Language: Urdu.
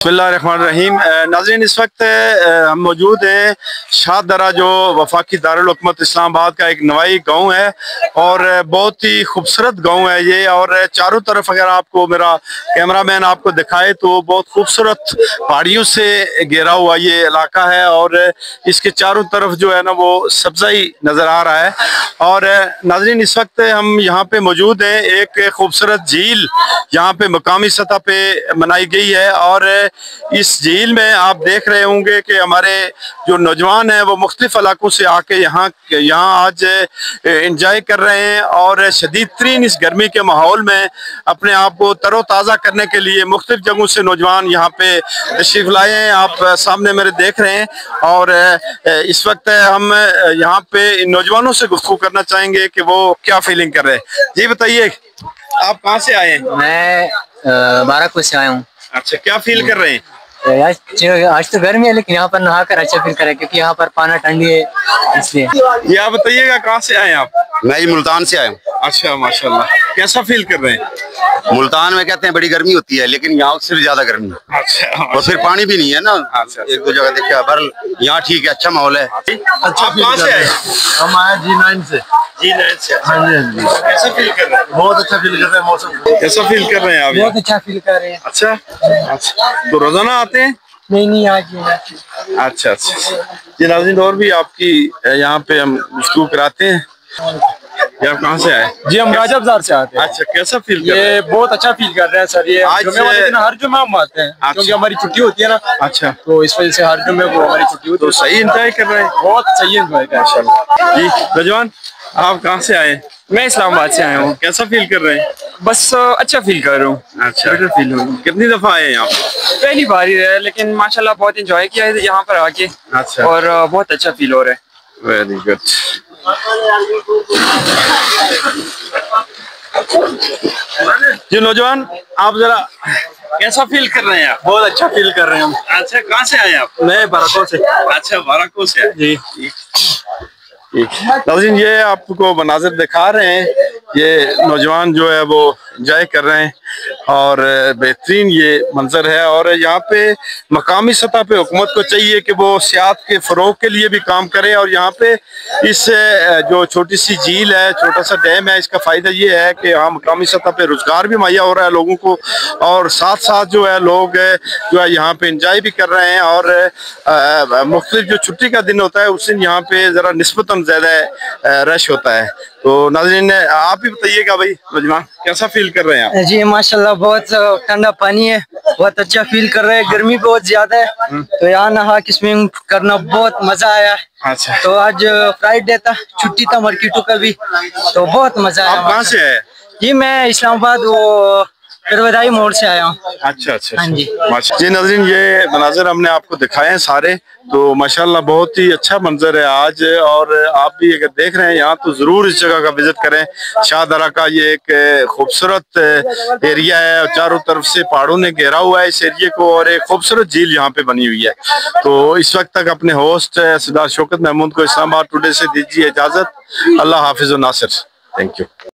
بسم اللہ الرحمن الرحیم۔ ناظرین، اس وقت ہم موجود ہیں شاہ درہ جو وفاقی دارالحکومت اسلام آباد کا ایک نوائی گاؤں ہے اور بہت ہی خوبصورت گاؤں ہے یہ، اور چاروں طرف اگر آپ کو میرا کیمرہ مین آپ کو دکھائے تو بہت خوبصورت پہاڑیوں سے گھیرا ہوا یہ علاقہ ہے اور اس کے چاروں طرف جو ہے نا وہ سبزائی نظر آ رہا ہے۔ اور ناظرین، اس وقت ہم یہاں پہ موجود ہیں، ایک خوبصورت جھیل یہاں پہ مقامی سطح پہ بنائی گئی ہے اور اس جھیل میں آپ دیکھ رہے ہوں گے کہ ہمارے جو نوجوان ہیں وہ مختلف علاقوں سے آ کے یہاں آج انجوائے کر رہے ہیں اور شدید ترین اس گرمی کے ماحول میں اپنے آپ کو تر و تازہ کرنے کے لیے مختلف جگہوں سے نوجوان یہاں پہ تشریف لائے ہیں۔ آپ سامنے میرے دیکھ رہے ہیں اور اس وقت ہم یہاں پہ ان نوجوانوں سے گفتگو کرنا چاہیں گے کہ وہ کیا فیلنگ کر رہے ہیں۔ جی بتائیے، آپ کہاں سے آئے ہیں؟ میں بارہپور سے آیا ہوں۔ اچھا، کیا فیل کر رہے ہیں؟ آج تو گرمی ہے لیکن یہاں پر نہا کر اچھا فیل کرے کیونکہ یہاں پر پانی ٹھنڈی ہے، اس لیے۔ یہ آپ بتائیے گا کہاں سے آئے ہیں آپ؟ میں ملتان سے آیا ہوں۔ اچھا، ماشاءاللہ، کیسا فیل کر رہے ہیں؟ ملتان میں کہتے ہیں بڑی گرمی ہوتی ہے لیکن یہاں سے بھی زیادہ گرمی ہے اور پھر پانی بھی نہیں ہے نا، ایک دو جگہ دیکھا پر یہاں ٹھیک ہے، اچھا ماحول ہے۔ اچھا، کہاں سے آئے؟ ہم آئے G9 سے۔ G9 سے؟ ہاں جی ہاں جی۔ کیسا فیل کر رہے ہیں؟ بہت اچھا فیل کر رہے ہیں موسم۔ کیسا فیل کر رہے ہیں آپ؟ بہت اچھا فیل کر رہے ہیں۔ اچھا، تو روزانہ آتے ہیں؟ نہیں آج اچھا اچھا جی ناظرین، اور بھی آپ کی یہاں پہ ہم گفتگو کراتے ہیں۔ یہ آپ کہاں سے آئے؟ جی ہم راجہ بازار سے آتے ہیں۔ اچھا، کیسا فیل کر رہے ہیں؟ یہ بہت اچھا فیل کر رہے ہیں سر۔ یہ جمعے والے دن ہر جمعہ ہم آتے ہیں کیونکہ ہماری چھٹی ہوتی ہے نا، اچھا، تو اس وجہ سے ہر جمعے کو ہماری چھٹی ہوتی تو ہے۔ صحیح انجوائے کر رہے ہیں؟ بہت صحیح انجوائے کر رہے ہیں۔ جی نوجوان، آپ کہاں سے آئے؟ میں اسلام آباد سے آیا ہوں۔ کیسا فیل کر رہے ہیں؟ بس اچھا فیل کر رہا ہوں۔ اچھا، کتنی دفعہ آئے ہیں یہاں پہ؟ پہلی بار ہی ہے لیکن ماشاءاللہ بہت انجوائے کیا ہے یہاں پر آ کے، اچھا، اور بہت اچھا فیل ہو رہا ہے۔ Very good. جی نوجوان، آپ ذرا کیسا فیل کر رہے ہیں آپ؟ بہت اچھا فیل کر رہے ہیں ہم۔ اچھا، کہاں سے آئے ہیں آپ؟ میں بارہپور سے۔ اچھا، بارہپور سے جی۔ ناظرین، یہ آپ کو مناظر دکھا رہے ہیں، یہ نوجوان جو ہے وہ انجوائے کر رہے ہیں اور بہترین یہ منظر ہے۔ اور یہاں پہ مقامی سطح پہ حکومت کو چاہیے کہ وہ سیاحت کے فروغ کے لیے بھی کام کرے اور یہاں پہ اس جو چھوٹی سی جھیل ہے، چھوٹا سا ڈیم ہے، اس کا فائدہ یہ ہے کہ یہاں مقامی سطح پہ روزگار بھی مہیا ہو رہا ہے لوگوں کو، اور ساتھ ساتھ جو ہے لوگ جو ہے یہاں پہ انجوائے بھی کر رہے ہیں۔ اور مختلف جو چھٹی کا دن ہوتا ہے اس دن یہاں پہ ذرا نسبتاً زیادہ رش ہوتا ہے۔ تو ناظرین، آپ بھی بتائیے گا بھائی نوجوان، کیسا فیل کر رہے ہیں آپ؟ جی ماشاءاللہ بہت ٹھنڈا پانی ہے، بہت اچھا فیل کر رہے ہیں۔ گرمی بہت زیادہ ہے تو یہاں نہا کے سوئمنگ کرنا بہت مزہ آیا۔ اچھا، تو آج فرائیڈے تھا، چھٹی تھا مارکیٹوں کا بھی، تو بہت مزہ آیا۔ آپ کہاں سے آئے؟ جی میں اسلام آباد وہ پرویدائی موڑ سے آیا ہوں۔ اچھا اچھا ہاں جی۔ جی ناظرین، یہ مناظر ہم نے آپ کو دکھائے ہیں سارے، تو ماشاءاللہ بہت ہی اچھا منظر ہے آج۔ اور آپ بھی اگر دیکھ رہے ہیں یہاں تو ضرور اس جگہ کا وزٹ کریں۔ شاہ درہ کا یہ ایک خوبصورت ایریا ہے اور چاروں طرف سے پہاڑوں نے گھیرا ہوا ہے اس ایریے کو، اور ایک خوبصورت جھیل یہاں پہ بنی ہوئی ہے۔ تو اس وقت تک اپنے ہوسٹ سردار شوکت محمود کو اسلام آباد ٹوڈے سے دیجیے اجازت۔ اللہ حافظ و ناصر۔ Thank you.